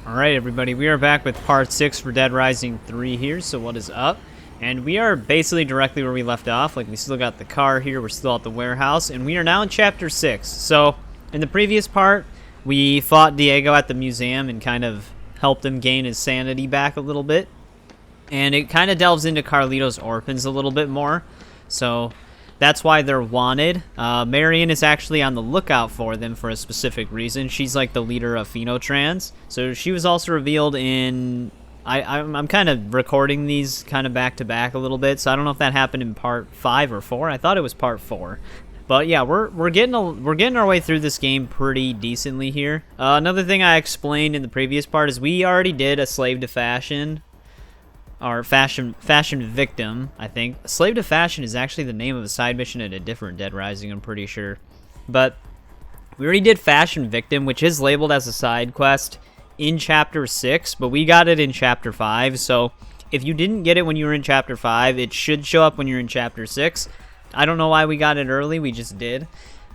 Alright everybody, we are back with part 6 for Dead Rising 3 here, so what is up? And we are basically directly where we left off, like we still got the car here, we're still at the warehouse, and we are now in chapter 6. So, in the previous part, we fought Diego at the museum and kind of helped him gain his sanity back a little bit. And it kind of delves into Carlito's orphans a little bit more, so that's why they're wanted. Marion is actually on the lookout for them for a specific reason. She's like the leader of Phenotrans. So she was also revealed in... I'm kind of recording these kind of back to back a little bit, so I don't know if that happened in part 5 or 4. I thought it was part 4. But yeah, we're getting our way through this game pretty decently here. Another thing I explained in the previous part is we already did a slave to fashion. Or fashion victim, I think. Slave to Fashion is actually the name of a side mission in a different Dead Rising, I'm pretty sure. But we already did Fashion Victim, which is labeled as a side quest in Chapter 6, but we got it in Chapter 5, so if you didn't get it when you were in Chapter 5, it should show up when you're in Chapter 6. I don't know why we got it early, we just did.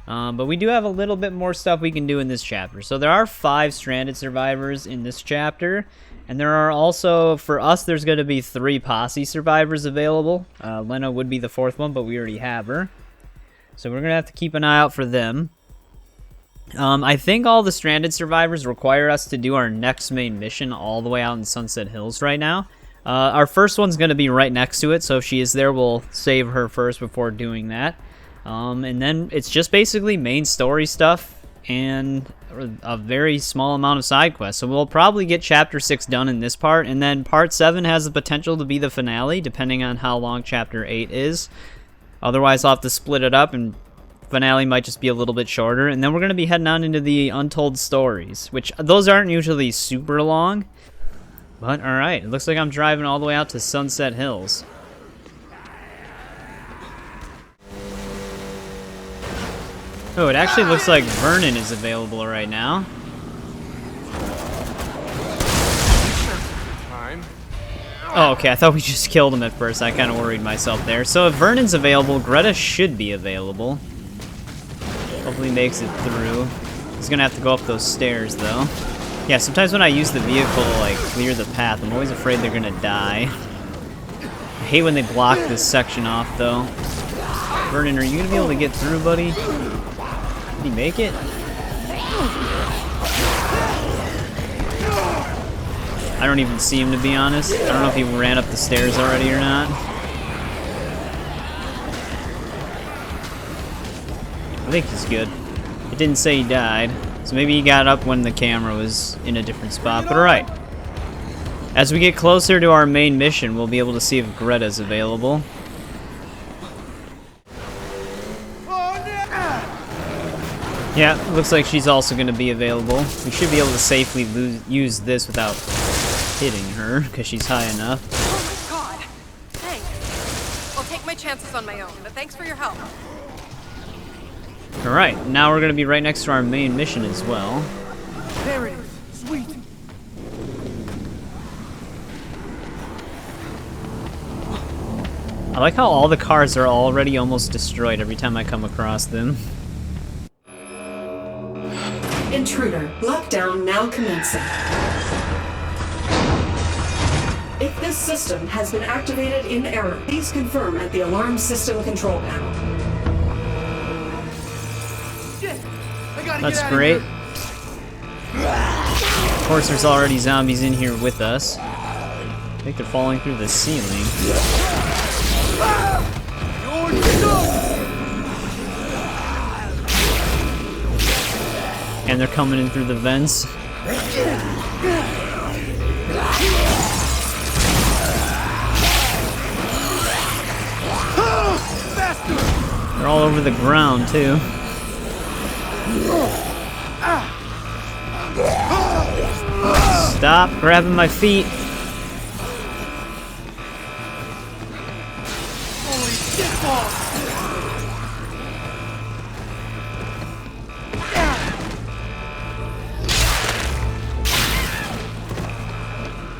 But we do have a little bit more stuff we can do in this chapter. So there are 5 stranded survivors in this chapter. And there are also, for us, there's going to be 3 Posse survivors available. Lena would be the 4th one, but we already have her. So we're going to have to keep an eye out for them. I think all the stranded survivors require us to do our next main mission all the way out in Sunset Hills right now. Our first one's going to be right next to it, so if she is there, we'll save her first before doing that. And then it's just basically main story stuff and a very small amount of side quests. So we'll probably get Chapter 6 done in this part, and then Part 7 has the potential to be the finale, depending on how long Chapter 8 is. Otherwise, I'll have to split it up, and finale might just be a little bit shorter. And then we're going to be heading on into the Untold Stories, which those aren't usually super long. But, alright, it looks like I'm driving all the way out to Sunset Hills. Oh, it actually looks like Vernon is available right now. Oh, okay, I thought we just killed him at first. I kind of worried myself there. So if Vernon's available, Greta should be available. Hopefully makes it through. He's gonna have to go up those stairs, though. Yeah, sometimes when I use the vehicle to, like, clear the path, I'm always afraid they're gonna die. I hate when they block this section off, though. Vernon, are you gonna be able to get through, buddy? Did he make it? I don't even see him, to be honest. I don't know if he ran up the stairs already or not. I think he's good. It didn't say he died, so maybe he got up when the camera was in a different spot, but alright. As we get closer to our main mission, we'll be able to see if Greta's available. Yeah, looks like she's also going to be available. We should be able to safely use this without hitting her, because she's high enough. Oh my god! Thanks. I'll take my chances on my own, but thanks for your help. Alright, now we're going to be right next to our main mission as well. There it is. Sweet. I like how all the cars are already almost destroyed every time I come across them. Intruder, lockdown now commencing. If this system has been activated in error, please confirm at the alarm system control panel. Shit. I gotta That's get out of great. here. Of course, there's already zombies in here with us. I think they're falling through the ceiling. And they're coming in through the vents. They're all over the ground, too. Stop grabbing my feet. Holy shit balls.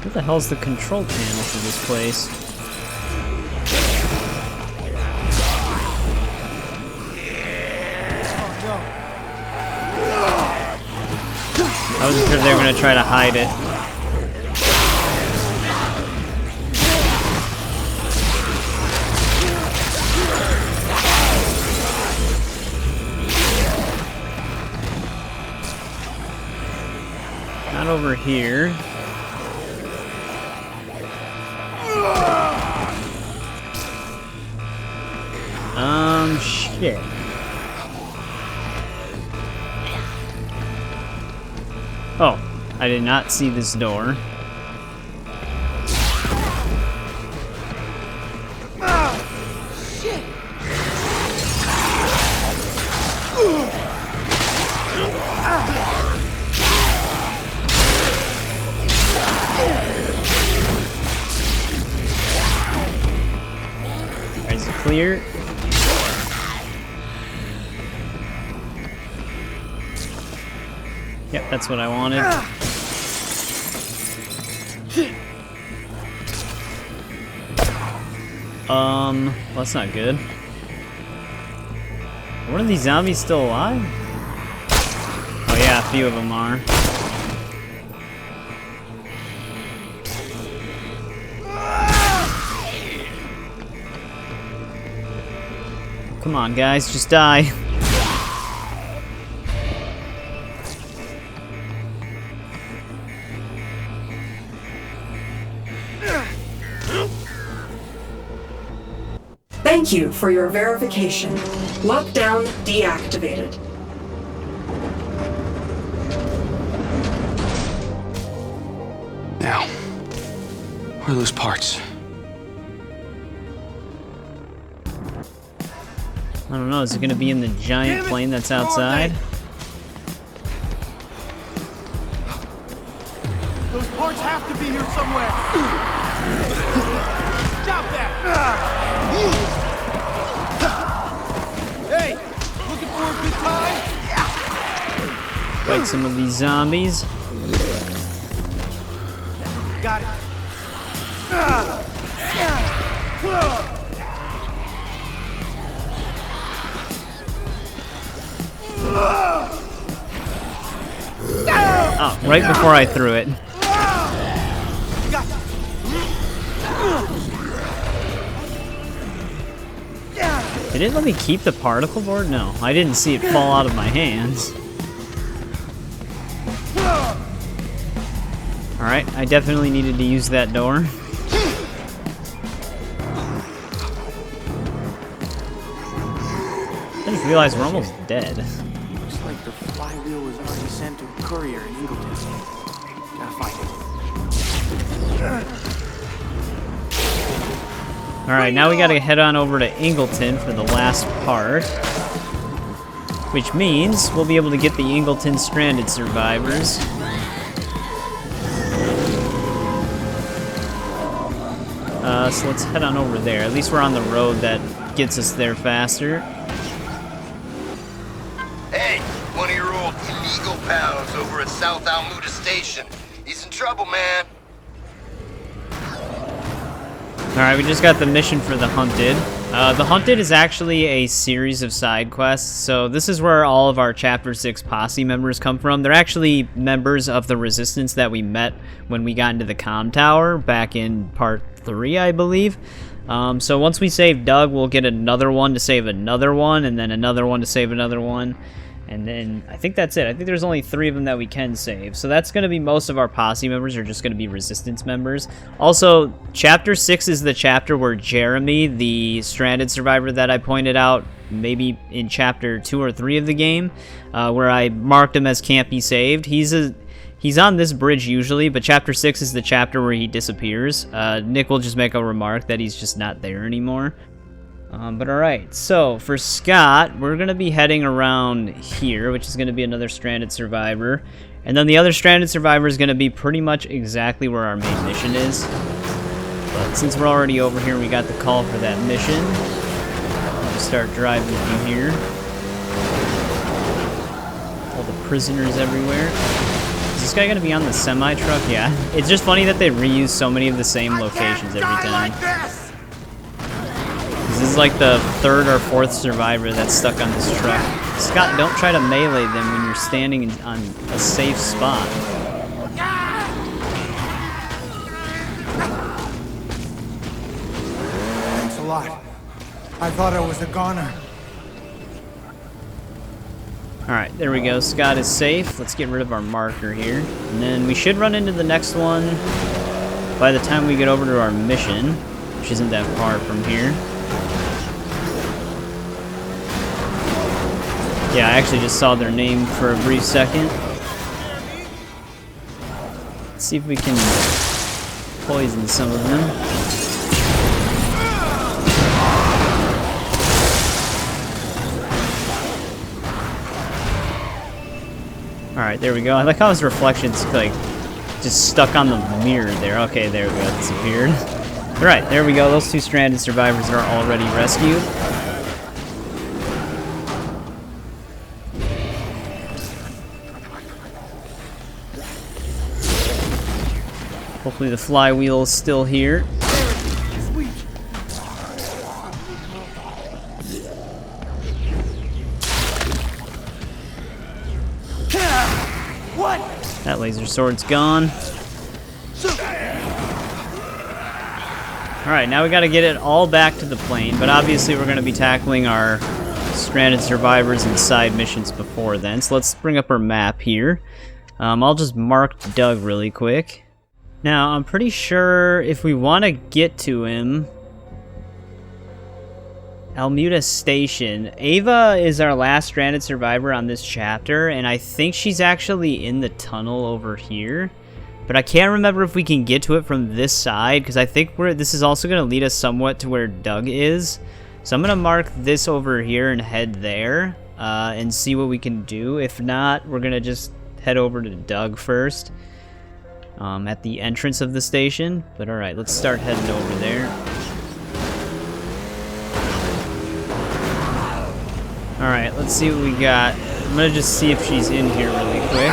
What the hell's the control panel for this place? I wasn't sure if they were going to try to hide it. Not over here. Shit. Oh, I did not see this door. Is it clear? Yep, that's what I wanted. Well, that's not good. Are one of these zombies still alive? Oh yeah, a few of them are. Come on, guys, just die. Thank you for your verification. Lockdown deactivated. Now, where are those parts? I don't know, is it gonna be in the giant plane that's outside? Those parts have to be here somewhere. Stop that! Hey, looking for a good time? Fight some of these zombies. Got it. Oh, right before I threw it. Got Did it let me keep the particle board? No, I didn't see it fall out of my hands. Alright, I definitely needed to use that door. I just realized we're almost dead. Looks like the flywheel was already sent to a courier in Ingleton. Gotta find it. Alright, now we gotta head on over to Ingleton for the last part. Which means we'll be able to get the Ingleton stranded survivors. So let's head on over there. At least we're on the road that gets us there faster. Hey, one of your old illegal pals over at South Almuda Station. He's in trouble, man. Alright, we just got the mission for the Hunted. The Hunted is actually a series of side quests, so this is where all of our Chapter 6 Posse members come from. They're actually members of the Resistance that we met when we got into the comm tower back in Part 3, I believe. So once we save Doug, we'll get another one to save another one, and then another one to save another one. And then I think that's it. I think there's only 3 of them that we can save. So that's going to be most of our Posse members are just going to be Resistance members. Also, Chapter 6 is the chapter where Jeremy, the stranded survivor that I pointed out, maybe in Chapter 2 or 3 of the game, where I marked him as can't be saved. He's on this bridge usually, but Chapter 6 is the chapter where he disappears. Nick will just make a remark that he's just not there anymore. But alright, so for Scott, we're going to be heading around here, which is going to be another stranded survivor. And then the other stranded survivor is going to be pretty much exactly where our main mission is. But since we're already over here, we got the call for that mission. I'll just start driving through here. All the prisoners everywhere. Is this guy going to be on the semi-truck? Yeah. It's just funny that they reuse so many of the same locations every time. This is like the 3rd or 4th survivor that's stuck on this truck. Scott, don't try to melee them when you're standing on a safe spot. Thanks a lot. I thought I was a goner. Alright, there we go. Scott is safe. Let's get rid of our marker here. And then we should run into the next one by the time we get over to our mission, which isn't that far from here. Yeah, I actually just saw their name for a brief second. Let's see if we can poison some of them. Alright, there we go. I like how his reflection's like just stuck on the mirror there. Okay, there we go. Disappeared. Alright, there we go. Those 2 stranded survivors are already rescued. Hopefully the flywheel is still here. What? That laser sword's gone. Alright, now we gotta get it all back to the plane, but obviously we're gonna be tackling our stranded survivors and side missions before then. So let's bring up our map here. I'll just mark Doug really quick. Now, I'm pretty sure if we want to get to him, Almuda Station. Ava is our last stranded survivor on this chapter, and I think she's actually in the tunnel over here. But I can't remember if we can get to it from this side, because I think this is also going to lead us somewhat to where Doug is. So I'm going to mark this over here and head there, and see what we can do. If not, we're going to just head over to Doug first. At the entrance of the station, but alright, let's start heading over there. Alright, let's see what we got. I'm gonna just see if she's in here really quick.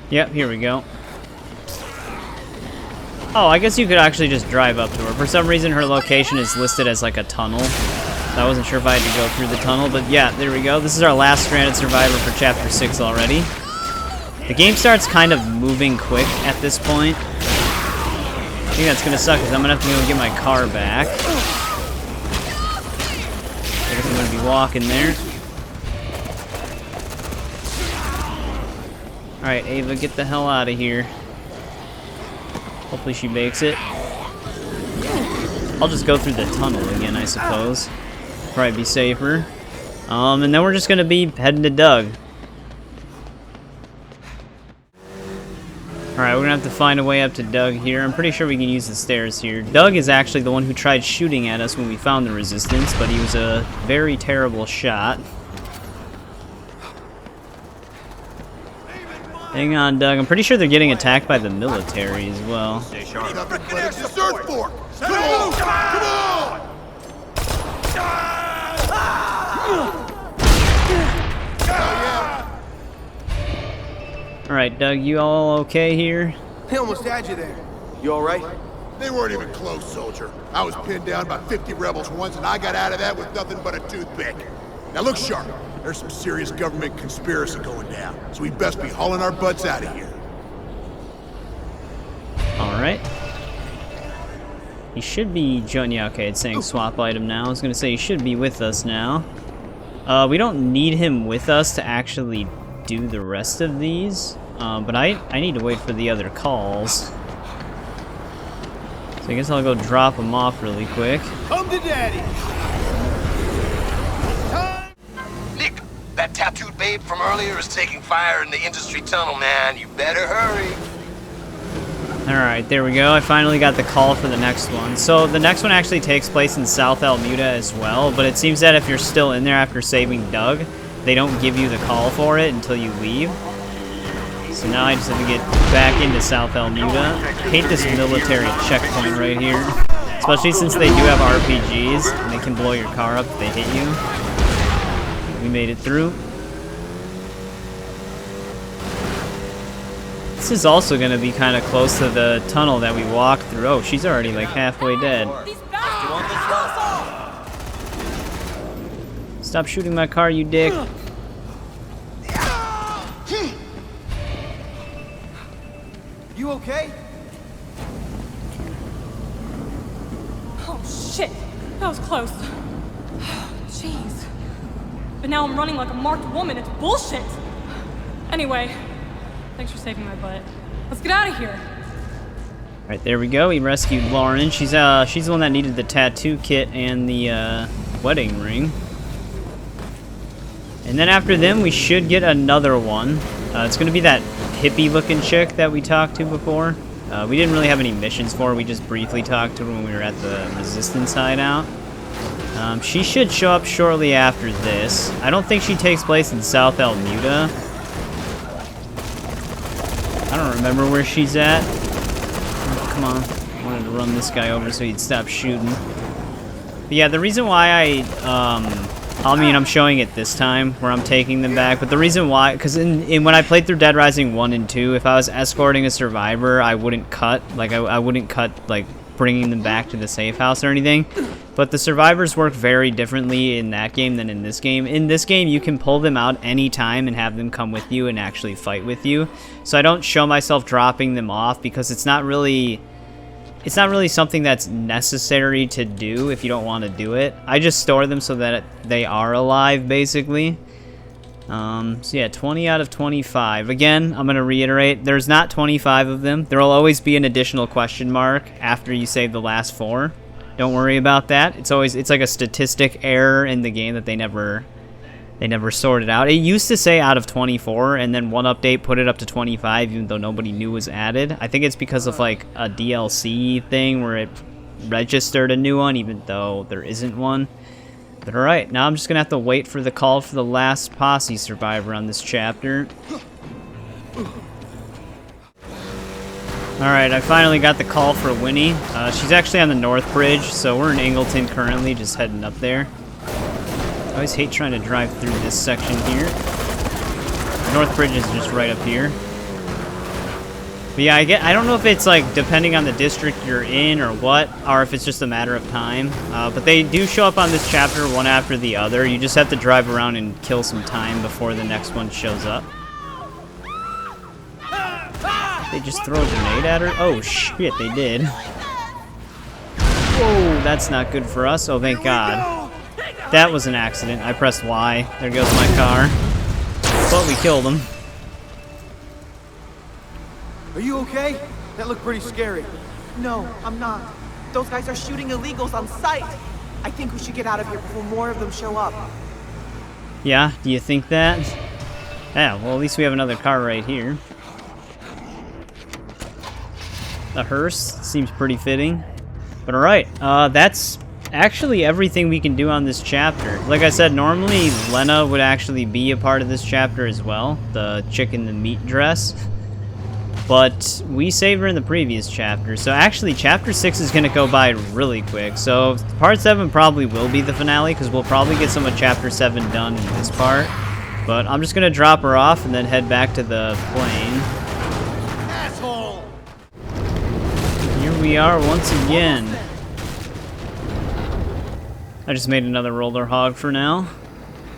Yep, here we go. Oh, I guess you could actually just drive up to her. For some reason, her location is listed as like a tunnel. So I wasn't sure if I had to go through the tunnel, but yeah, there we go. This is our last stranded survivor for Chapter 6 already. The game starts kind of moving quick at this point. I think that's gonna suck, because I'm gonna have to go get my car back. I guess I'm gonna be walking there. Alright, Ava, get the hell out of here. Hopefully she makes it. I'll just go through the tunnel again, I suppose. Probably be safer. And then we're just gonna be heading to Doug. Alright, we're gonna have to find a way up to Doug here. I'm pretty sure we can use the stairs here. Doug is actually the one who tried shooting at us when we found the resistance, but he was a very terrible shot. Hang on, Doug. I'm pretty sure they're getting attacked by the military as well. Stay sharp. Search for! Come on! Come on! Alright, Doug, you all okay here? They almost had you there. You all right? They weren't even close, soldier. I was pinned down by 50 rebels once, and I got out of that with nothing but a toothpick. Now look sharp. There's some serious government conspiracy going down, so we best be hauling our butts out of here. Alright. He should be joining. Yeah, okay, it's saying swap item now. I was gonna say he should be with us now. We don't need him with us to actually do the rest of these, but I need to wait for the other calls. So I guess I'll go drop him off really quick. Come to daddy. Nick, that tattooed babe from earlier is taking fire in the industry tunnel, man. You better hurry. Alright, there we go. I finally got the call for the next one. So the next one actually takes place in South Almuda as well, but it seems that if you're still in there after saving Doug, they don't give you the call for it until you leave. So now I just have to get back into South Almuda. I hate this military checkpoint right here. Especially since they do have RPGs, and they can blow your car up if they hit you. We made it through. This is also going to be kind of close to the tunnel that we walked through. Oh, she's already like halfway dead. Stop shooting my car, you dick. You okay? Oh, shit. That was close. Jeez. But now I'm running like a marked woman. It's bullshit. Anyway, thanks for saving my butt. Let's get out of here. All right, there we go. We rescued Lauren. She's the one that needed the tattoo kit and the wedding ring. And then after them, we should get another one. It's gonna be that hippie-looking chick that we talked to before. We didn't really have any missions for her. We just briefly talked to her when we were at the Resistance hideout. She should show up shortly after this. I don't think she takes place in South Almuda. I don't remember where she's at. Oh, come on. I wanted to run this guy over so he'd stop shooting. But yeah, the reason why I'm showing it this time, where I'm taking them back, but the reason why, because when I played through Dead Rising 1 and 2, if I was escorting a survivor, I wouldn't cut, I wouldn't cut, bringing them back to the safe house or anything. But the survivors work very differently in that game than in this game. In this game, you can pull them out anytime and have them come with you and actually fight with you. So I don't show myself dropping them off because it's not really something that's necessary to do if you don't want to do it. I just store them so that they are alive, basically. So yeah, 20 out of 25. Again, I'm going to reiterate, there's not 25 of them. There will always be an additional question mark after you save the last 4. Don't worry about that. It's like a statistic error in the game that they never sorted out. It used to say out of 24, and then one update put it up to 25, even though nobody knew was added. I think it's because of like a DLC thing where it registered a new one, even though there isn't one. But alright, now I'm just gonna have to wait for the call for the last Posse survivor on this chapter. Alright, I finally got the call for Winnie. She's actually on the North Bridge, so we're in Ingleton currently, just heading up there. I always hate trying to drive through this section here. North Bridge is just right up here. But yeah, I don't know if it's like depending on the district you're in or what, or if it's just a matter of time. But they do show up on this chapter one after the other. You just have to drive around and kill some time before the next one shows up. They just throw a grenade at her? Oh shit, they did. Whoa, that's not good for us. Oh, thank God. That was an accident. I pressed Y. There goes my car. But we killed him. Are you okay? That looked pretty scary. No, I'm not. Those guys are shooting illegals on sight. I think we should get out of here before more of them show up. Yeah, do you think that? Yeah, well, at least we have another car right here. The hearse seems pretty fitting. But alright, that's actually everything we can do on this chapter. Like I said, normally Lena would actually be a part of this chapter as well. The chick in the meat dress. But we saved her in the previous chapter. So actually, chapter 6 is going to go by really quick. So part 7 probably will be the finale, because we'll probably get some of chapter 7 done in this part. But I'm just going to drop her off and then head back to the plane. Asshole! Here we are once again. I just made another roller hog for now.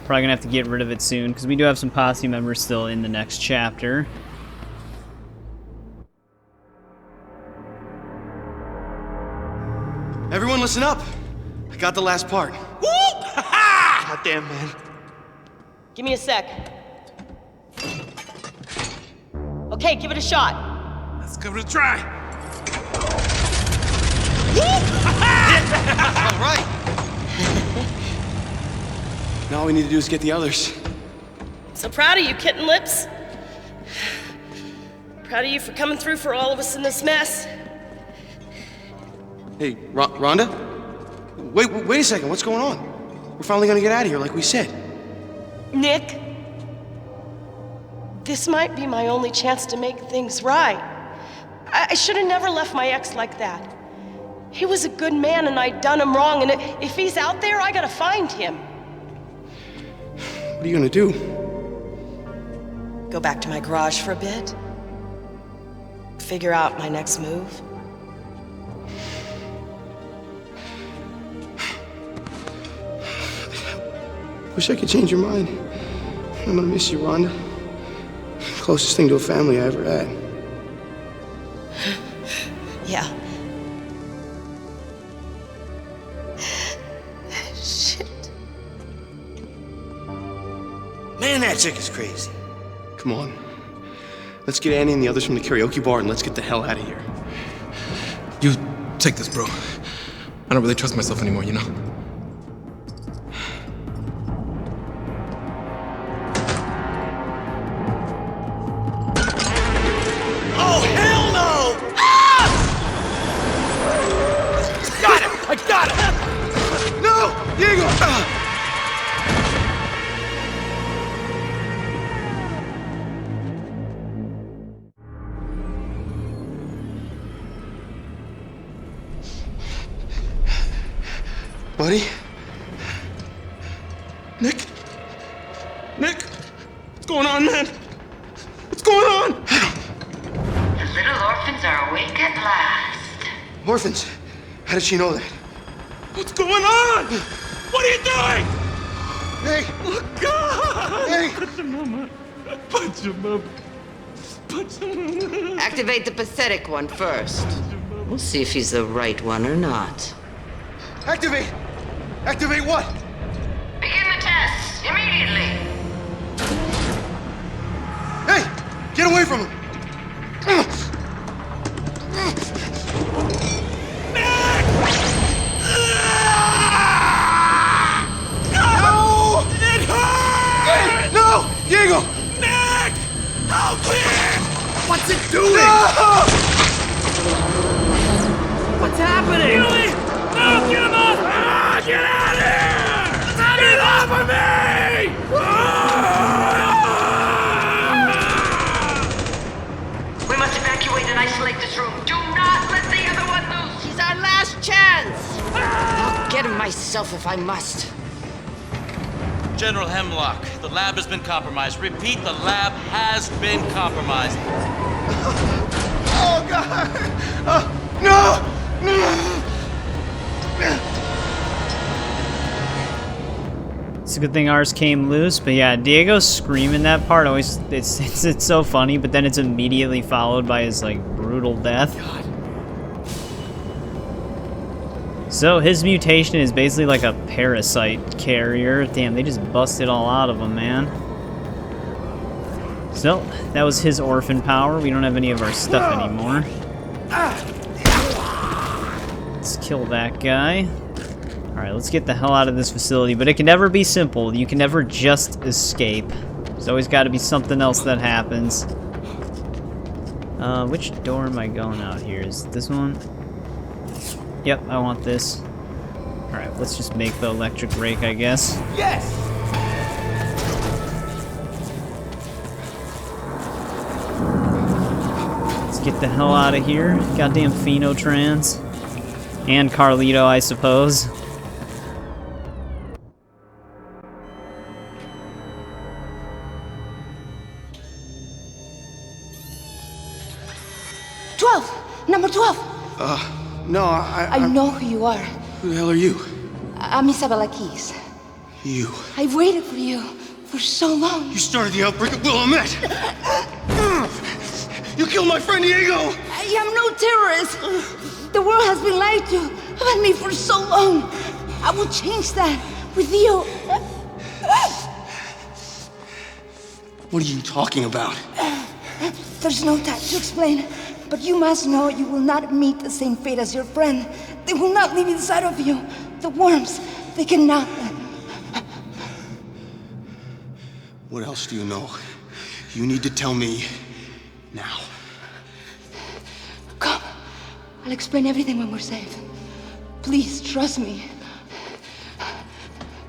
Probably going to have to get rid of it soon, because we do have some Posse members still in the next chapter. Everyone listen up. I got the last part. Woo! God damn, man. Give me a sec. Okay, give it a shot. Let's give it a try. All right. Now all we need to do is get the others. So proud of you, Kitten Lips. Proud of you for coming through for all of us in this mess. Hey, Rhonda? Wait a second, what's going on? We're finally gonna get out of here like we said. Nick, this might be my only chance to make things right. I should have never left my ex like that. He was a good man and I'd done him wrong, and if he's out there, I gotta find him. What are you gonna do? Go back to my garage for a bit. Figure out my next move. Wish I could change your mind. I'm gonna miss you, Rhonda. Closest thing to a family I ever had. Man, that chick is crazy. Come on. Let's get Annie and the others from the karaoke bar and let's get the hell out of here. You take this, bro. I don't really trust myself anymore, you know? Oh, hell no! Ah! Got it! I got it! No! Diego! Buddy? Nick? Nick? What's going on, man? What's going on? The little orphans are awake at last. Orphans? How did she know that? What's going on? What are you doing? Hey! Oh, God! Hey! Punch him, Mama. Punch him, Mama. Punch him, Mama. Activate the pathetic one first. We'll see if he's the right one or not. Activate! Activate what? Begin the tests immediately. Hey! Get away from him! No! It hurts! Hey! No! Diego! Nick! Help me! What's it doing? No! What's happening? Billy! No! Get him off! Ah, get out of here! Get off of me! We must evacuate and isolate this room. Do not let the other one loose. He's our last chance. I'll get him myself if I must. General Hemlock, the lab has been compromised. Repeat, the lab has been compromised. Oh, God! No! No! It's a good thing ours came loose, but yeah, Diego's screaming that part always, it's so funny, but then it's immediately followed by his, like, brutal death. God. So his mutation is basically like a parasite carrier. Damn, they just busted all out of him, man. So, that was his orphan power. We don't have any of our stuff anymore. Let's kill that guy. Alright, let's get the hell out of this facility. But it can never be simple. You can never just escape. There's always got to be something else that happens. Which door am I going out here? Is it this one? Yep, I want this. Alright, let's just make the electric rake, I guess. Yes! Let's get the hell out of here. Goddamn Phenotrans. And Carlito, I suppose. Number 12. No, I know who you are. Who the hell are you? I'm Isabella Keys. You. I've waited for you for so long. You started the outbreak at Willamette! You killed my friend Diego! I am no terrorist. The world has been lied to about me for so long. I will change that with you. What are you talking about? There's no time to explain, but you must know you will not meet the same fate as your friend. They will not leave inside of you. The worms, they cannot. What else do you know? You need to tell me now. Come. I'll explain everything when we're safe. Please, trust me.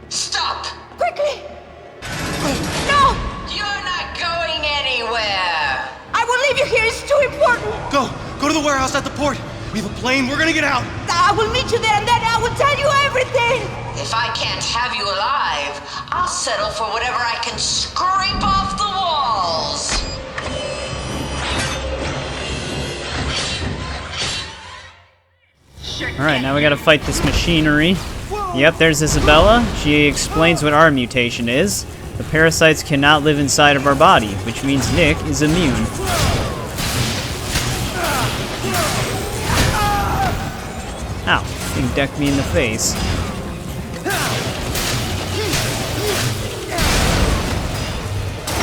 Stop! Quickly! No! You're not going anywhere! I will leave you here. It's too important. Go to the warehouse at the port. We have a plane. We're gonna get out. I will meet you there and then I will tell you everything. If I can't have you alive, I'll settle for whatever I can scrape off the walls. Alright, now we gotta fight this machinery. Yep, there's Isabella. She explains what our mutation is. The parasites cannot live inside of our body, which means Nick is immune. Ow, thing decked me in the face.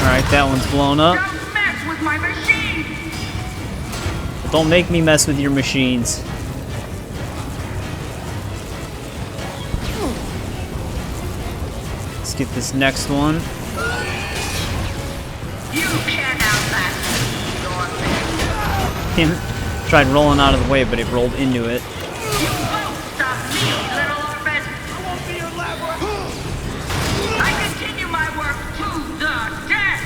Alright, that one's blown up. Don't mess with my machine! But don't make me mess with your machines. Let's get this next one. You can't outlast me, Damn it. Tried rolling out of the way, but it rolled into it. You won't stop me, little orphan! I continue my work to the death!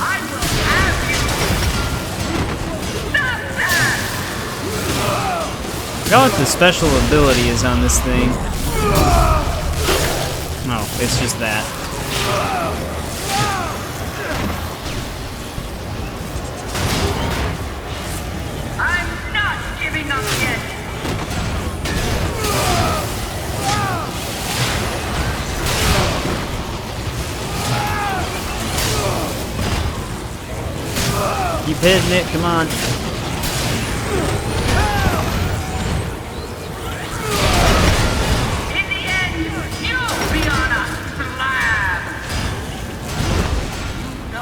I will have you! Stop that! I forgot what the special ability is on this thing. No, it's just that. I'm not giving up yet! Keep hitting it, come on. In the end, you'll be on a slab!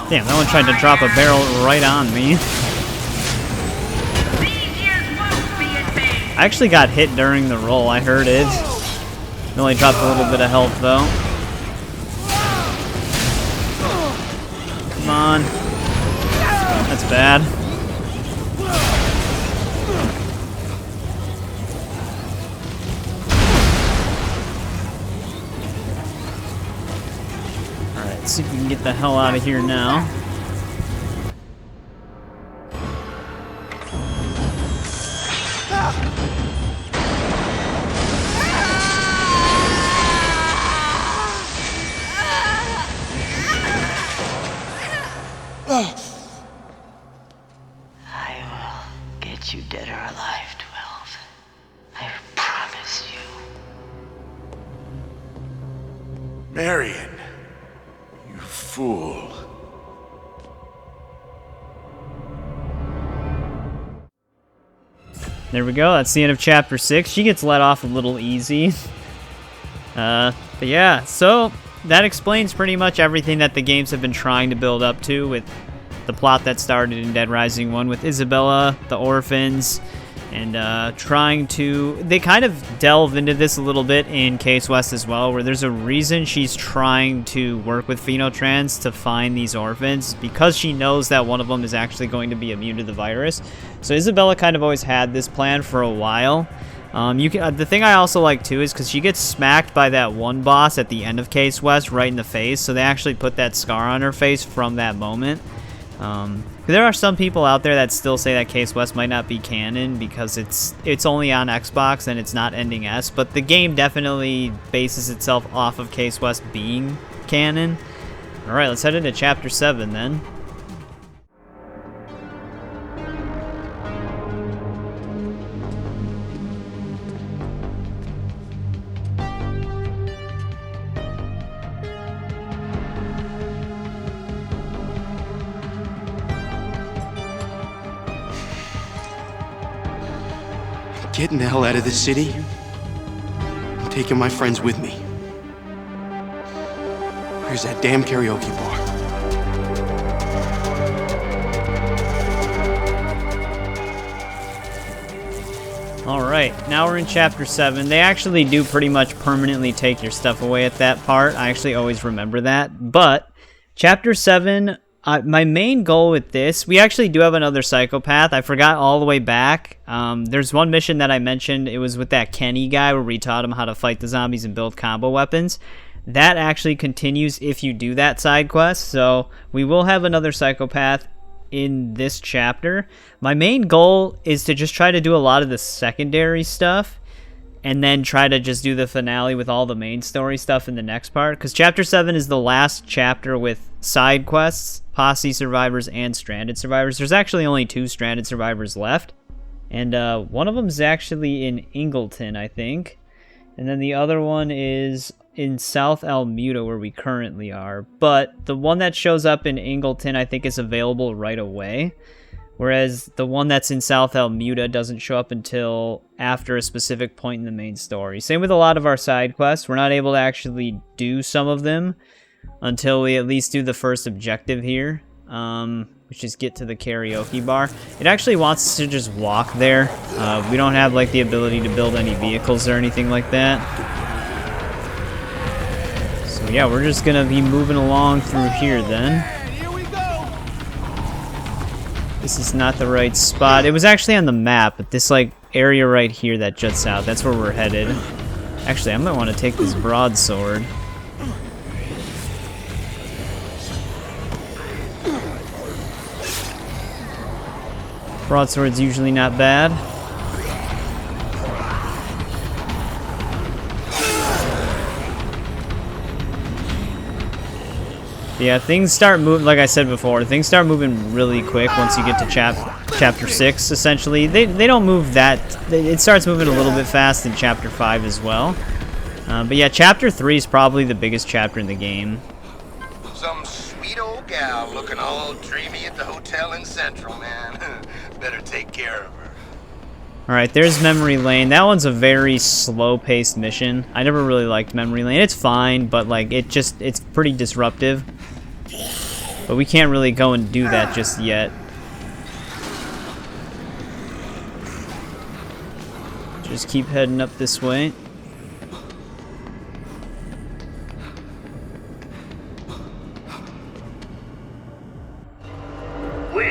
Damn, that one tried to drop a barrel right on me. These years won't be in vain! I actually got hit during the roll, I heard it. It only dropped a little bit of health though. Come on. That's bad. Alright, let's see if we can get the hell out of here now. I will get you dead or alive, 12. I promise you. Marion, you fool. There we go, that's the end of chapter 6. She gets let off a little easy. But yeah, so that explains pretty much everything that the games have been trying to build up to, with the plot that started in Dead Rising 1 with Isabella, the orphans, and trying to... They kind of delve into this a little bit in Case West as well, where there's a reason she's trying to work with Phenotrans to find these orphans, because she knows that one of them is actually going to be immune to the virus. So Isabella kind of always had this plan for a while. The thing I also like too is because she gets smacked by that one boss at the end of Case West right in the face, so they actually put that scar on her face from that moment. There are some people out there that still say that Case West might not be canon because it's only on Xbox and it's not ending S, but the game definitely bases itself off of Case West being canon. Alright, let's head into Chapter 7 then. Getting the hell out of this city. I'm taking my friends with me. Where's that damn karaoke bar? Alright, now we're in Chapter 7. They actually do pretty much permanently take your stuff away at that part. I actually always remember that. But, Chapter 7, my main goal with this, we actually do have another psychopath. I forgot all the way back. There's one mission that I mentioned. It was with that Kenny guy where we taught him how to fight the zombies and build combo weapons. That actually continues if you do that side quest. So, we will have another psychopath in this chapter. My main goal is to just try to do a lot of the secondary stuff and then try to just do the finale with all the main story stuff in the next part, because Chapter 7 is the last chapter with side quests, Posse survivors, and stranded survivors. There's actually only 2 stranded survivors left, and one of them is actually in Ingleton, I think, and then the other one is in South Almuda, where we currently are, but the one that shows up in Ingleton I think is available right away, Whereas the one that's in South Almuda doesn't show up until after a specific point in the main story. Same with a lot of our side quests. We're not able to actually do some of them until we at least do the first objective here, which is get to the karaoke bar. It actually wants us to just walk there. We don't have like the ability to build any vehicles or anything like that. So yeah, we're just gonna be moving along through here then. This is not the right spot. It was actually on the map, but this like area right here that juts out, that's where we're headed. Actually, I might want to take this broadsword. Broadsword's usually not bad. Yeah, things start moving, like I said before, things start moving really quick once you get to chapter 6, essentially. They don't move that, it starts moving a little bit fast in chapter 5 as well. But yeah, chapter 3 is probably the biggest chapter in the game. Some sweet old gal looking all dreamy at the hotel in Central, man. Better take care of her. Alright, there's Memory Lane. That one's a very slow-paced mission. I never really liked Memory Lane. It's fine, but like it's pretty disruptive. But we can't really go and do that just yet. Just keep heading up this way. Well,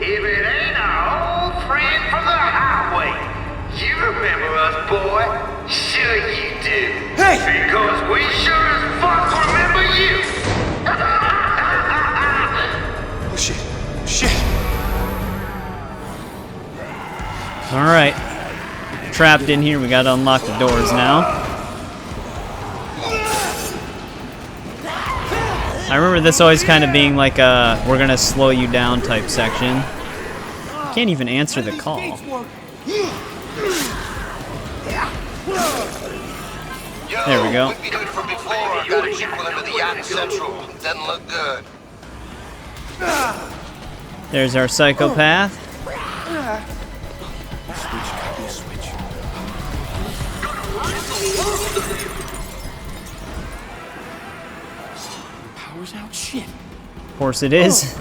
if it ain't our old friend from the highway. You remember us, boy? Sure you do. Hey! Because we sure as fuck remember you! Oh shit. Shit. Alright. Trapped in here, we gotta unlock the doors now. I remember this always kind of being like a we're gonna slow you down type section. Can't even answer the call. There we go. We've been from before. Got a chick with him to the yacht in Central. Doesn't look good. There's our psychopath. Switch. Power's out. Shit. Of course it is.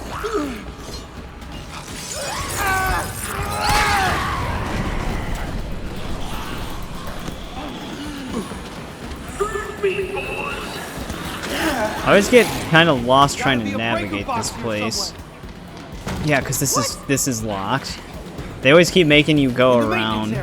I always get kind of lost trying to navigate this place. Yeah, because this is locked. They always keep making you go around.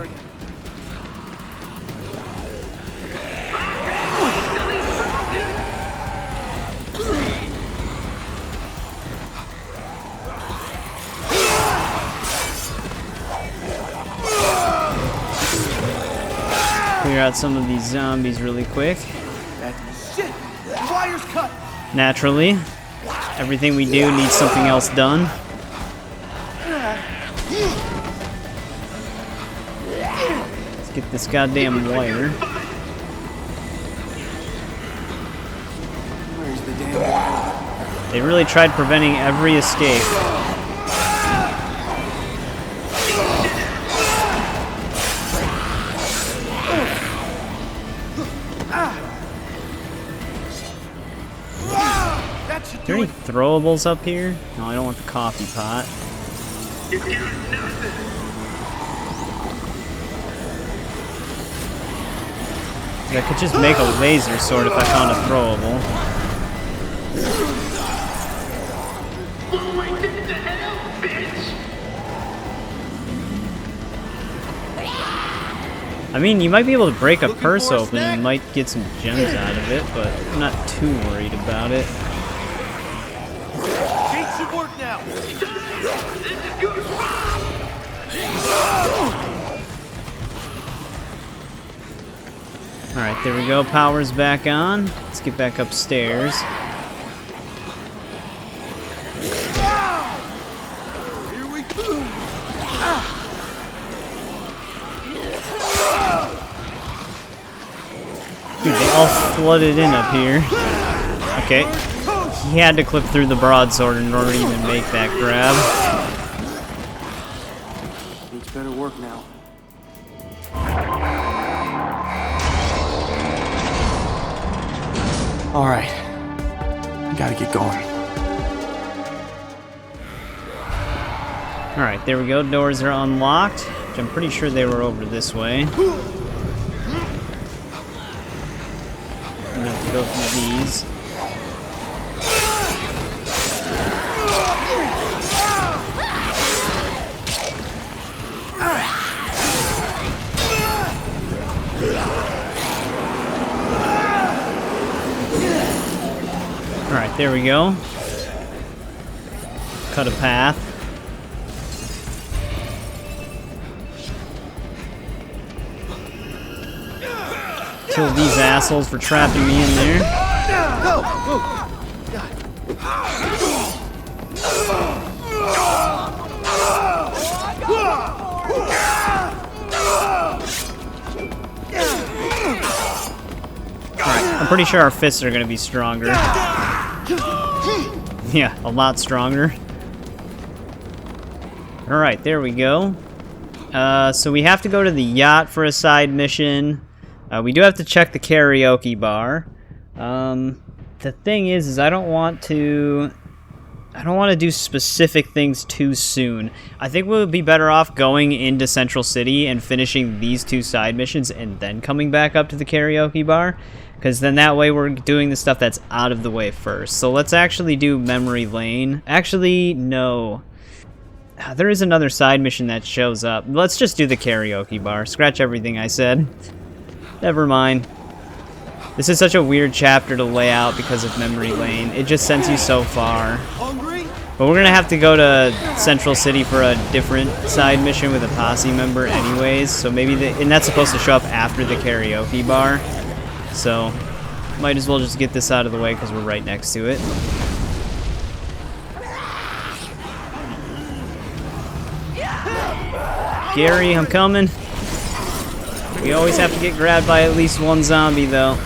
Clear out some of these zombies really quick. Shit! The wire's cut! Naturally, everything we do needs something else done. Let's get this goddamn wire. Where's the damn wire? They really tried preventing every escape. Are there any throwables up here? No, I don't want the coffee pot. I could just make a laser sword if I found a throwable. I mean, you might be able to break a purse open and might get some gems out of it, but I'm not too worried about it. Gate should work now. Alright, there we go. Power's back on. Let's get back upstairs. Here we go. Dude, they all flooded in up here. Okay. he had to clip through the broadsword in order to even make that grab. Needs better work now. All right. I gotta get going. Alright, there we go. Doors are unlocked, which I'm pretty sure they were over this way. I'm gonna have to go through these. Alright, there we go. Cut a path. Kill these assholes for trapping me in there. I'm pretty sure our fists are gonna be stronger. Yeah, a lot stronger. Alright, there we go. So we have to go to the yacht for a side mission. We do have to check the karaoke bar. The thing is I don't want to do specific things too soon. I think we'll be better off going into Central City and finishing these 2 side missions and then coming back up to the karaoke bar. Because then that way we're doing the stuff that's out of the way first. So let's actually do Memory Lane. Actually, no. There is another side mission that shows up. Let's just do the karaoke bar. Scratch everything I said. Never mind. This is such a weird chapter to lay out because of Memory Lane. It just sends you so far. But we're gonna have to go to Central City for a different side mission with a Posse member anyways. So maybe and that's supposed to show up after the karaoke bar. So might as well just get this out of the way because we're right next to it. Gary, I'm coming. We always have to get grabbed by at least one zombie, though.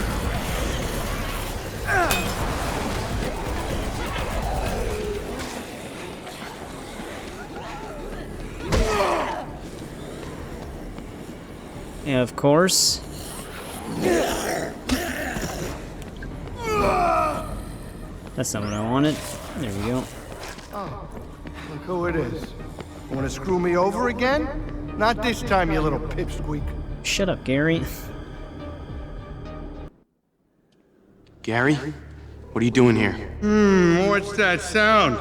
Yeah, of course. That's not what I wanted. There we go. Oh, look who it is. Want to screw me over again? Not this time, you little pipsqueak. Shut up, Gary. Gary? What are you doing here? What's that sound?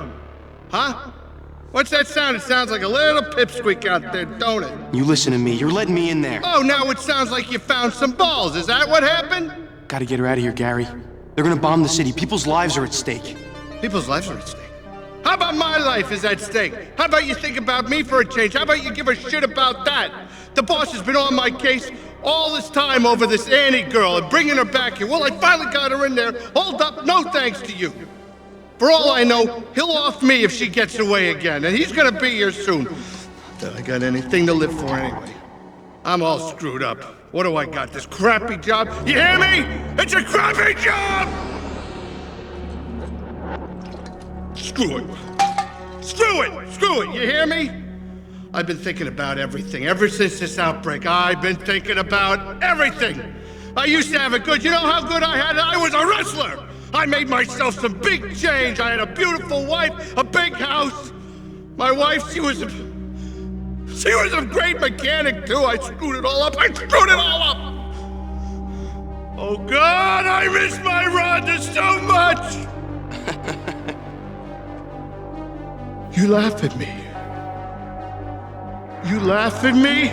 Huh? What's that sound? It sounds like a little pipsqueak out there, don't it? You listen to me. You're letting me in there. Oh, now it sounds like you found some balls. Is that what happened? Gotta get her out of here, Gary. They're gonna bomb the city. People's lives are at stake. People's lives are at stake? How about my life is at stake? How about you think about me for a change? How about you give a shit about that? The boss has been on my case all this time over this Annie girl and bringing her back here. Well, I finally got her in there. Hold up, no thanks to you. For all I know, he'll off me if she gets away again, and he's gonna be here soon. Not that I got anything to live for anyway. I'm all screwed up. What do I got, this crappy job? You hear me? It's a crappy job! Screw it. Screw it! Screw it, you hear me? I've been thinking about everything. Ever since this outbreak, I've been thinking about everything. I used to have it good. You know how good I had it? I was a wrestler! I made myself some big change. I had a beautiful wife, a big house. My wife, she was a great mechanic, too. I screwed it all up. I screwed it all up! Oh, God, I miss my Rhonda so much! You laugh at me. You laugh at me?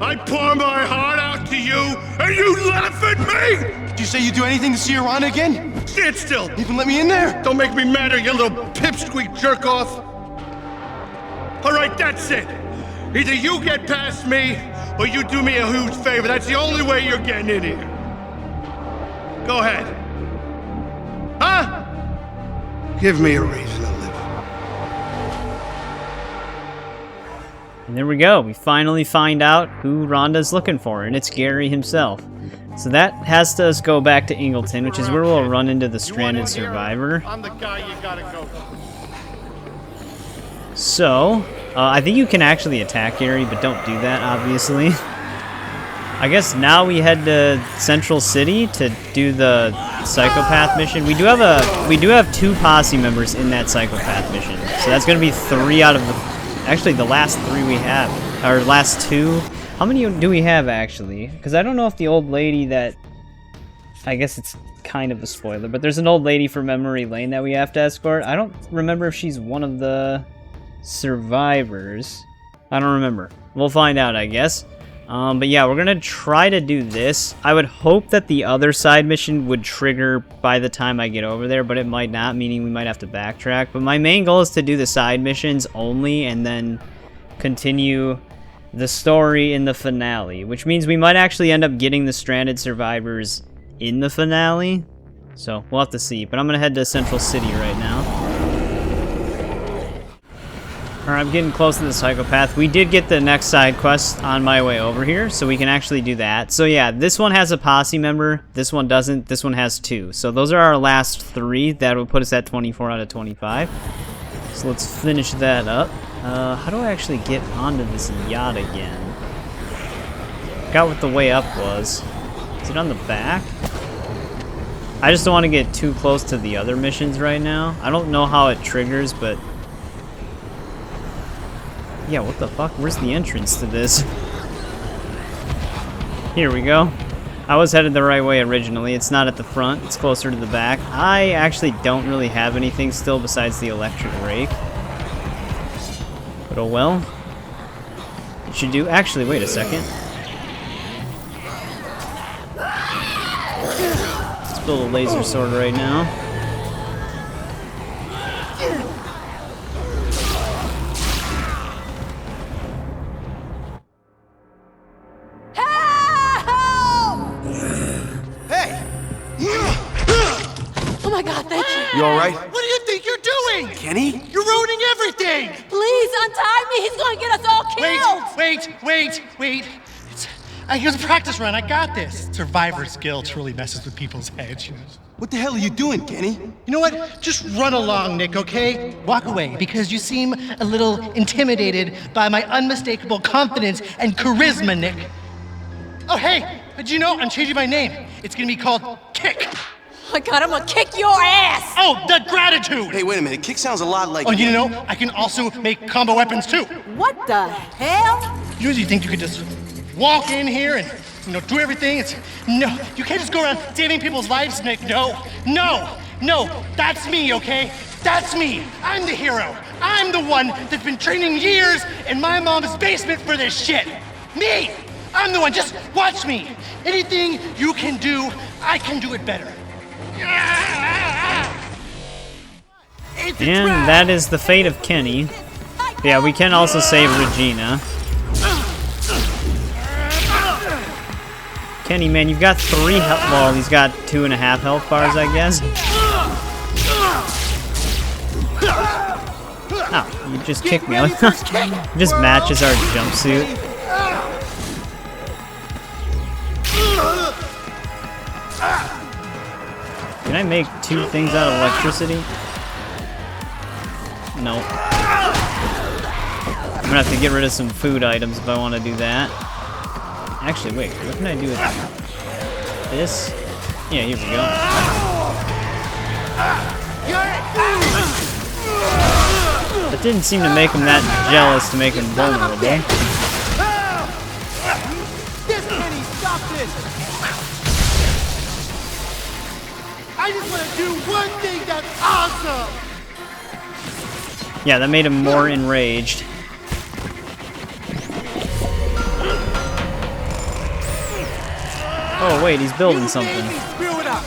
I pour my heart out to you, and you laugh at me? Did you say you'd do anything to see her on again? Stand still. You can let me in there. Don't make me madder, you little pipsqueak jerk-off. All right, that's it. Either you get past me, or you do me a huge favor. That's the only way you're getting in here. Go ahead. Huh? Give me a reason to live. And there we go. We finally find out who Rhonda's looking for, and it's Gary himself. So that has to us go back to Ingleton, which is where we'll run into the stranded survivor. I'm the guy you gotta go. So, I think you can actually attack Gary, but don't do that, obviously. I guess now we head to Central City to do the psychopath mission. We do have 2 posse members in that psychopath mission, so that's gonna be 3 out of the. Actually, the last 3 we have, or last 2. How many do we have actually? Because I don't know if the old lady that. I guess it's kind of a spoiler, but there's an old lady from Memory Lane that we have to escort. I don't remember if she's one of the survivors. I don't remember. We'll find out, I guess. But yeah, we're gonna try to do this. I would hope that the other side mission would trigger by the time I get over there, but it might not, meaning we might have to backtrack. But my main goal is to do the side missions only and then continue the story in the finale, which means we might actually end up getting the stranded survivors in the finale. So we'll have to see, but I'm gonna head to Central City right now. Alright, I'm getting close to the psychopath. We did get the next side quest on my way over here, so we can actually do that. So yeah, this one has a posse member, this one doesn't, this one has 2. So those are our last 3. That would put us at 24 out of 25. So let's finish that up. How do I actually get onto this yacht again? Forgot what the way up was. Is it on the back? I just don't want to get too close to the other missions right now. I don't know how it triggers, but... yeah, what the fuck? Where's the entrance to this? Here we go. I was headed the right way originally. It's not at the front. It's closer to the back. I actually don't really have anything still besides the electric rake. But oh well. It should do... actually, wait a second. Let's build a laser sword right now. Oh my god, thank you. You alright? What do you think you're doing? Kenny? You're ruining everything! Please untie me. He's gonna get us all killed. Wait. It was a practice run. I got this. Survivor skill truly messes with people's heads. What the hell are you doing, Kenny? You know what? Just run along, Nick, okay? Walk away, because you seem a little intimidated by my unmistakable confidence and charisma, Nick. Oh, hey, did you know I'm changing my name? It's gonna be called Kick. Oh my god, I'm gonna kick your ass. Oh, the gratitude! Hey, wait a minute. Kick sounds a lot like... Oh, you know, I can also make combo weapons, too. What the hell? You usually think you could just walk in here and, do everything. No, you can't just go around saving people's lives, Nick. No, that's me, okay? That's me. I'm the hero. I'm the one that's been training years in my mom's basement for this shit. Me! I'm the one. Just watch me. Anything you can do, I can do it better. And that is the fate of Kenny. Yeah, we can also save Regina. Kenny, man, you've got 3 health. Well, he's got 2.5 health bars, I guess. Oh, you just kicked me. It just matches our jumpsuit. Can I make 2 things out of electricity? No. I'm gonna have to get rid of some food items if I want to do that. Actually, wait, what can I do with this? Yeah, here we go. That didn't seem to make him that jealous to make him vulnerable. I just want to do one thing that's awesome! Yeah, that made him more enraged. Oh wait, he's building something. Screw it up!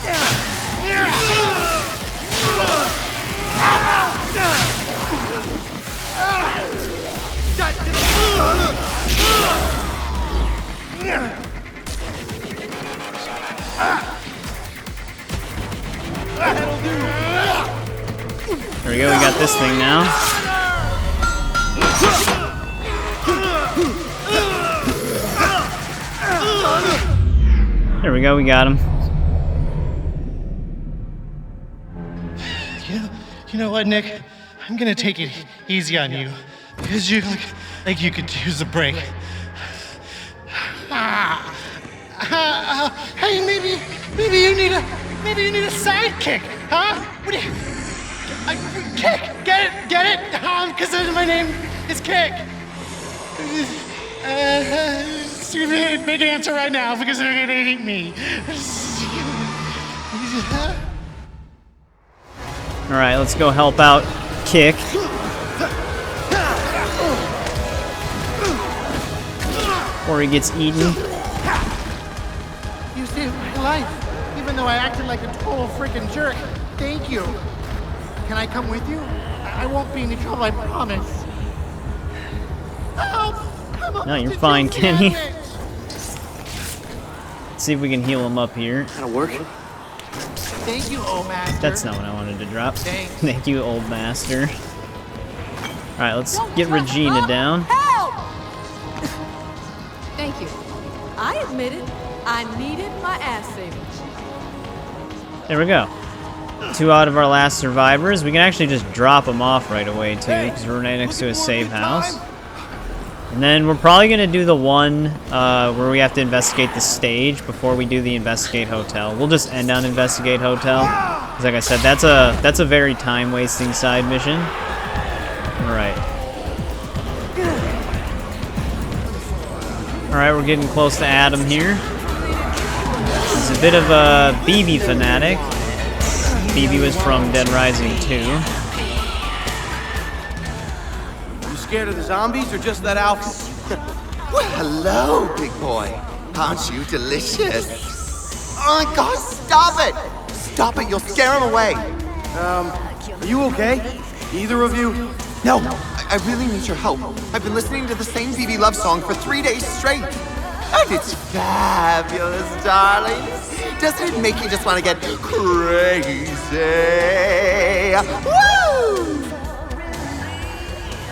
There we go, we got this thing now. There we we go, we got him. You know what, Nick? I'm gonna take it easy on you. Because you look like you could use a break. Hey, maybe you need a sidekick, huh? What do you? Kick, get it? Because my name is Kick. Big answer right now because they're gonna hate me. All right, let's go help out Kick. Or he gets eaten. You saved my life, even though I acted like a total freaking jerk. Thank you. Can I come with you? I won't be in any trouble, I promise. Help! No, you're fine, Kenny. Let's see if we can heal him up here. That'll work. Thank you, old master. That's not what I wanted to drop. Thanks. Thank you, old master. Alright, let's get Regina down. Help! Thank you. I admitted I needed my ass saving. There we go. 2 out of our last survivors. We can actually just drop them off right away, too, because we're right next to a safe house. And then we're probably going to do the one where we have to investigate the stage before we do the Investigate Hotel. We'll just end on Investigate Hotel. Because like I said, that's a very time-wasting side mission. Alright. Alright, we're getting close to Adam here. He's a bit of a BB fanatic. BB was from Dead Rising 2. Scared of the zombies or just that outfit? Well, hello, big boy. Aren't you delicious? Oh my God, stop it! Stop it, you'll scare him away. Are you okay? Either of you? No, I really need your help. I've been listening to the same BB love song for 3 days straight. And it's fabulous, darling. Doesn't it make you just want to get crazy? Woo!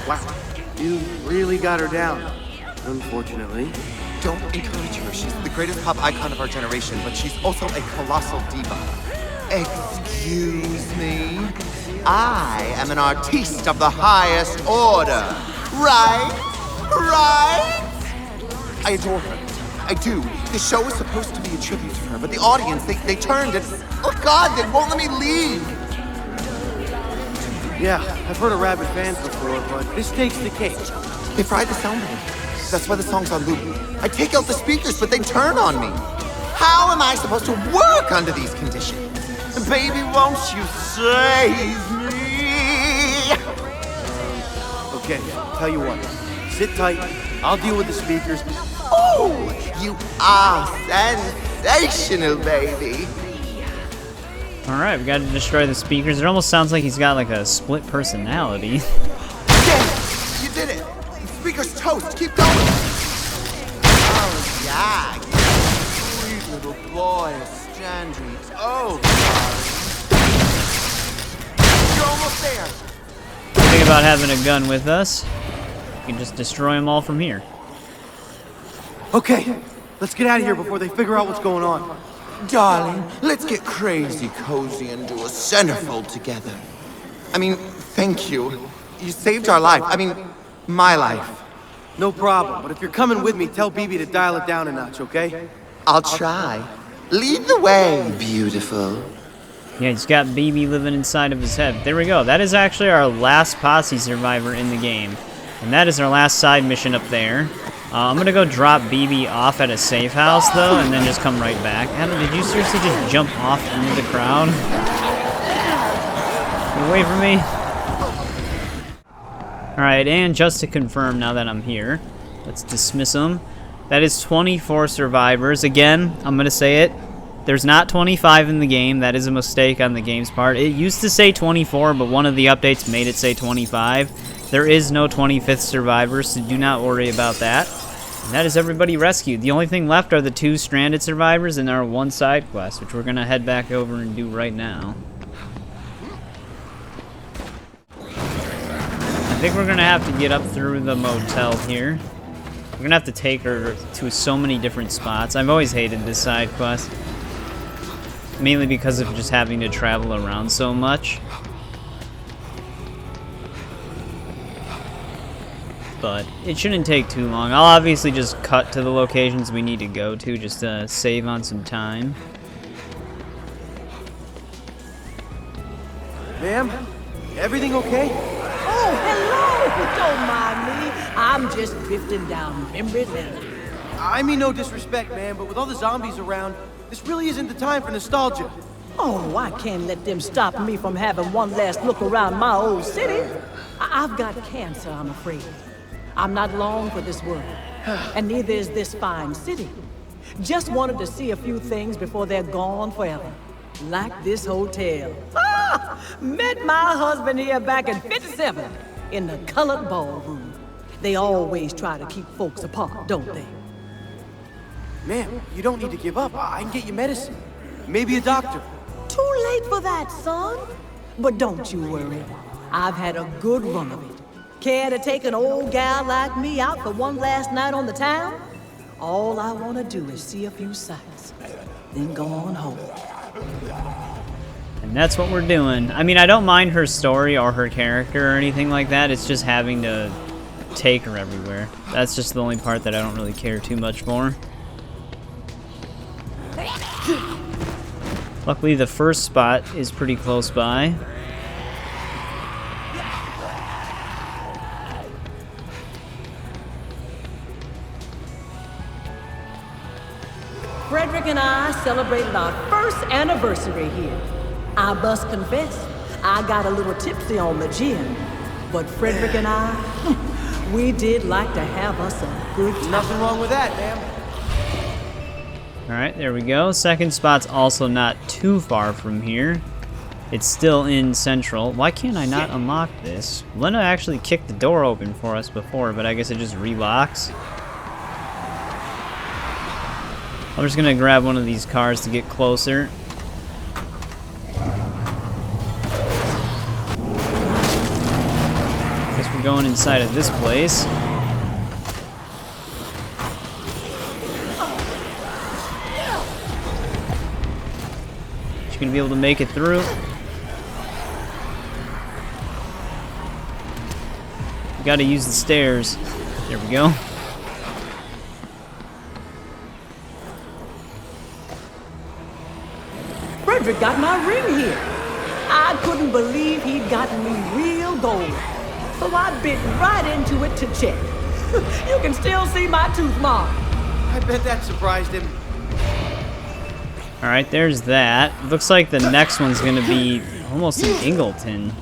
Wow. You really got her down, unfortunately. Don't encourage her. She's the greatest pop icon of our generation, but she's also a colossal diva. Excuse me? I am an artiste of the highest order. Right? I adore her. I do. The show was supposed to be a tribute to her, but the audience, they turned and... Oh God, they won't let me leave! Yeah, I've heard of rabid fans before, but this takes the cake. They fried the soundboard. That's why the song's on loop. I take out the speakers, but they turn on me. How am I supposed to work under these conditions? Baby, won't you save me? Okay, tell you what. Sit tight. I'll deal with the speakers. Oh, you are sensational, baby. Alright, we gotta destroy the speakers. It almost sounds like he's got like a split personality. Yes, you did it. The speaker's toast. Keep going. Oh, yeah. Sweet little boy, Stanley. Oh, darling. You're almost there. The thing about having a gun with us, you can just destroy them all from here. Okay, let's get out of here before they figure out what's going on. Darling, let's get crazy cozy and do a centerfold together. I mean, thank you. You saved our life. I mean, my life. No problem, but if you're coming with me, tell BB to dial it down a notch, okay? I'll try. Lead the way, beautiful. Yeah, he's got BB living inside of his head. There we go. That is actually our last Posse survivor in the game. And that is our last side mission up there. I'm gonna go drop BB off at a safe house, though, and then just come right back. Adam, did you seriously just jump off into the crowd? Get away from me. Alright, and just to confirm now that I'm here, let's dismiss them. That is 24 survivors. Again, I'm gonna say it. There's not 25 in the game. That is a mistake on the game's part. It used to say 24, but one of the updates made it say 25. There is no 25th survivor, so do not worry about that. And that is everybody rescued. The only thing left are the 2 stranded survivors and our 1 side quest, which we're going to head back over and do right now. I think we're going to have to get up through the motel here. We're gonna have to take her to so many different spots. I've always hated this side quest. Mainly because of just having to travel around so much. But it shouldn't take too long. I'll obviously just cut to the locations we need to go to just to save on some time. Ma'am, everything okay? Oh, hello! Don't mind me. I'm just drifting down memory lane. I mean no disrespect, ma'am, but with all the zombies around, this really isn't the time for nostalgia. Oh, I can't let them stop me from having one last look around my old city. I've got cancer, I'm afraid. I'm not long for this world, and neither is this fine city. Just wanted to see a few things before they're gone forever. Like this hotel. Met my husband here back in '57 in the colored ballroom. They always try to keep folks apart, don't they? Ma'am, you don't need to give up. I can get you medicine. Maybe a doctor. Too late for that, son. But don't you worry. I've had a good run of it. Care to take an old gal like me out for one last night on the town? All I want to do is see a few sights, then go on home. And that's what we're doing. I mean, I don't mind her story or her character or anything like that. It's just having to take her everywhere. That's just the only part that I don't really care too much for. Luckily, the first spot is pretty close by. Frederick and I celebrated our first anniversary here. I must confess, I got a little tipsy on the gin. But Frederick and I, we did like to have us a good time. Nothing wrong with that, ma'am. Alright, there we go. Second spot's also not too far from here. It's still in Central. Why can't I not unlock this? Lena actually kicked the door open for us before, but I guess it just relocks. I'm just gonna grab one of these cars to get closer. Guess we're going inside of this place. She's gonna be able to make it through. We gotta use the stairs. There we go. Frederick got my ring here. I couldn't believe he'd gotten me real gold. So I bit right into it to check. You can still see my tooth mark. I bet that surprised him. Alright, there's that. Looks like the next one's gonna be almost in Ingleton.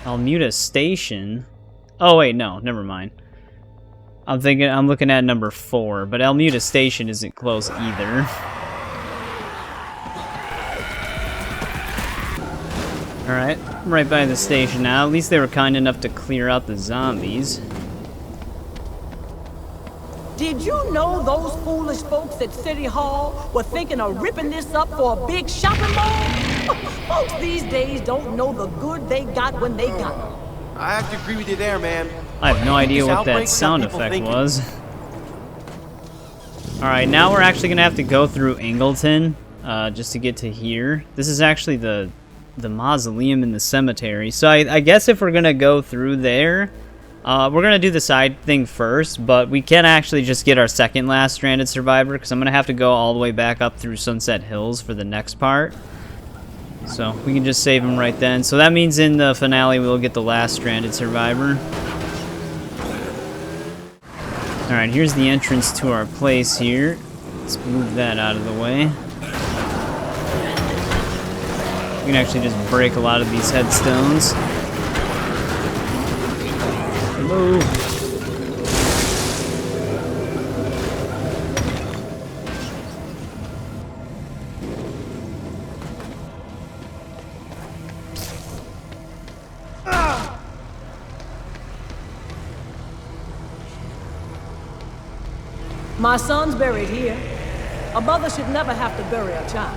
Almuda Station. Oh wait, no, never mind. I'm looking at number 4, but Almuda Station isn't close either. Alright, I'm right by the station now. At least they were kind enough to clear out the zombies. Did you know those foolish folks at City Hall were thinking of ripping this up for a big shopping mall? Folks these days don't know the good they got when they got it. I have to agree with you there, man. I have no idea what that sound effect was. Alright, now we're actually gonna have to go through Ingleton, just to get to here. This is actually the mausoleum in the cemetery. So I guess if we're gonna go through there, we're gonna do the side thing first, but we can actually just get our second last stranded survivor, because I'm gonna have to go all the way back up through Sunset Hills for the next part. So we can just save him right then. So that means in the finale we'll get the last stranded survivor. Alright, here's the entrance to our place here. Let's move that out of the way. We can actually just break a lot of these headstones. Hello. My son's buried here. A mother should never have to bury a child.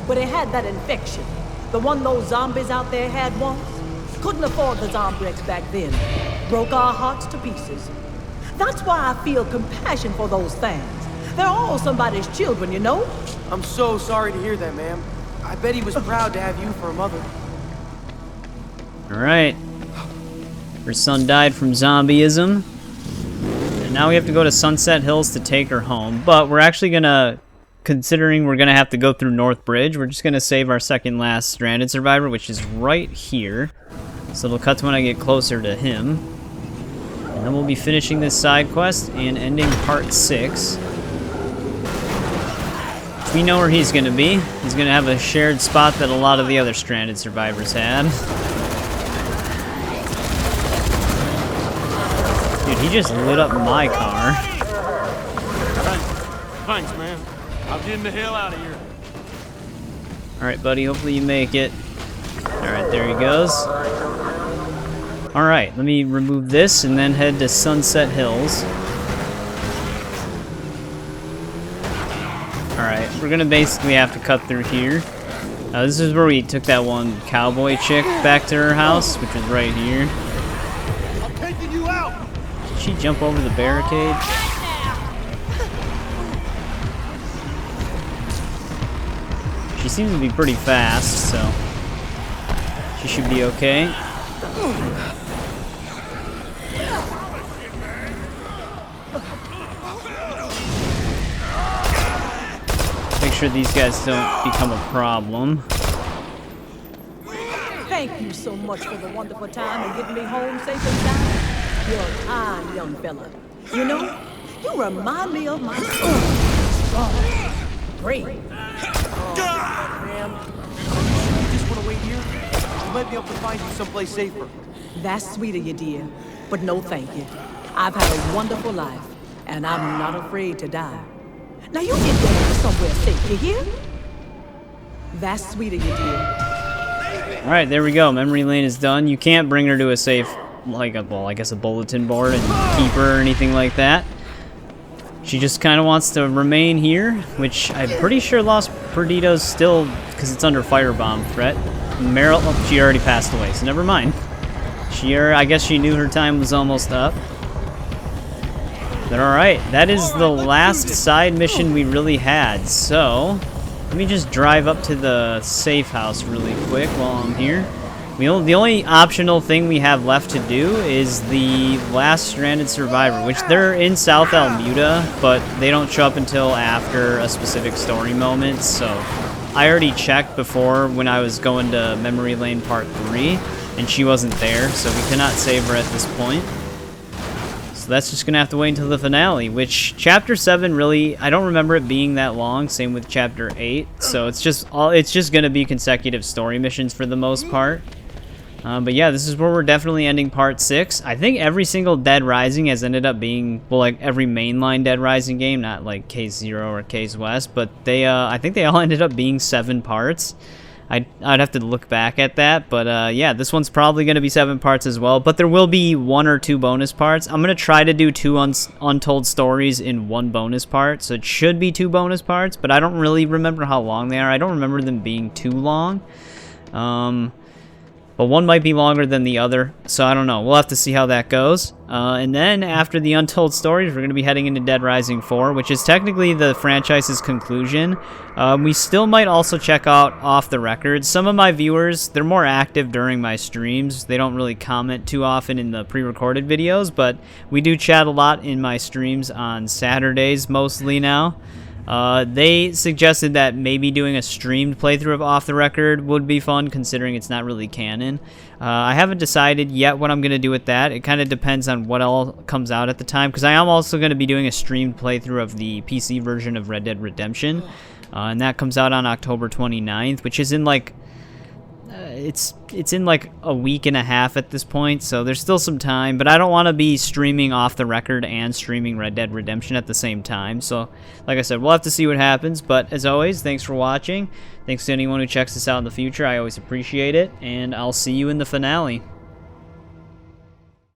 But he had that infection. The one those zombies out there had once. Couldn't afford the Zombrex back then. Broke our hearts to pieces. That's why I feel compassion for those things. They're all somebody's children, you know? I'm so sorry to hear that, ma'am. I bet he was proud to have you for a mother. Alright. Her son died from zombieism. And now we have to go to Sunset Hills to take her home. But we're actually gonna, considering we're gonna have to go through North Bridge, we're just gonna save our second last stranded survivor, which is right here. So it'll cut to when I get closer to him. And then we'll be finishing this side quest and ending part 6. We know where he's gonna be. He's gonna have a shared spot that a lot of the other stranded survivors had. Dude, he just lit up my car. Thanks, man. I'm getting the hell out of here. Alright, buddy, hopefully you make it. Alright, there he goes. Alright, let me remove this and then head to Sunset Hills. Alright, we're gonna basically have to cut through here. This is where we took that one cowboy chick back to her house, which was right here. I'm taking you out. Did she jump over the barricade? She seems to be pretty fast, so she should be okay. Make sure these guys don't become a problem. Thank you so much for the wonderful time and getting me home safe and sound. You're a kind young fella. You know, you remind me of my son. Strong, great. Ma'am, you just want to wait here? You might be able to find you someplace safer. That's sweet of you, dear. But no thank you. I've had a wonderful life, and I'm not afraid to die. Now you get down somewhere safe, you hear? That's sweet of you, dear. Alright, there we go. Memory lane is done. You can't bring her to a safe, like a, well, I guess a bulletin board and keep her or anything like that. She just kind of wants to remain here, which I'm pretty sure Los Perdidos still, because it's under firebomb threat. Meryl, oh, she already passed away, so never mind. I guess she knew her time was almost up. But alright, that is the last side mission we really had, so let me just drive up to the safe house really quick while I'm here. The only optional thing we have left to do is the last stranded survivor, which they're in South Almuda, but they don't show up until after a specific story moment, so I already checked before when I was going to Memory Lane Part 3, and she wasn't there, so we cannot save her at this point. So that's just gonna have to wait until the finale, which Chapter 7 really, I don't remember it being that long, same with Chapter 8, so it's just gonna be consecutive story missions for the most part. But yeah, this is where we're definitely ending Part 6. I think every single Dead Rising has ended up being, well, like every mainline Dead Rising game, not like Case Zero or Case West, but they, I think they all ended up being 7 parts. I'd have to look back at that, but yeah, this one's probably going to be 7 parts as well, but there will be 1 or 2 bonus parts. I'm going to try to do 2 untold stories in 1 bonus part, so it should be 2 bonus parts, but I don't really remember how long they are. I don't remember them being too long. But one might be longer than the other, so I don't know. We'll have to see how that goes. And then after the Untold Stories, we're going to be heading into Dead Rising 4, which is technically the franchise's conclusion. We still might also check out Off the Record. Some of my viewers, they're more active during my streams. They don't really comment too often in the pre-recorded videos, but we do chat a lot in my streams on Saturdays mostly now. They suggested that maybe doing a streamed playthrough of Off the Record would be fun, considering it's not really canon. I haven't decided yet what I'm going to do with that. It kind of depends on what all comes out at the time, because I am also going to be doing a streamed playthrough of the PC version of Red Dead Redemption, and that comes out on October 29th, which is in like... It's in like a week and a half at this point, so there's still some time, but I don't want to be streaming Off the Record and streaming Red Dead Redemption at the same time, so like I said, we'll have to see what happens, but as always, thanks for watching. Thanks to anyone who checks this out in the future. I always appreciate it, and I'll see you in the finale.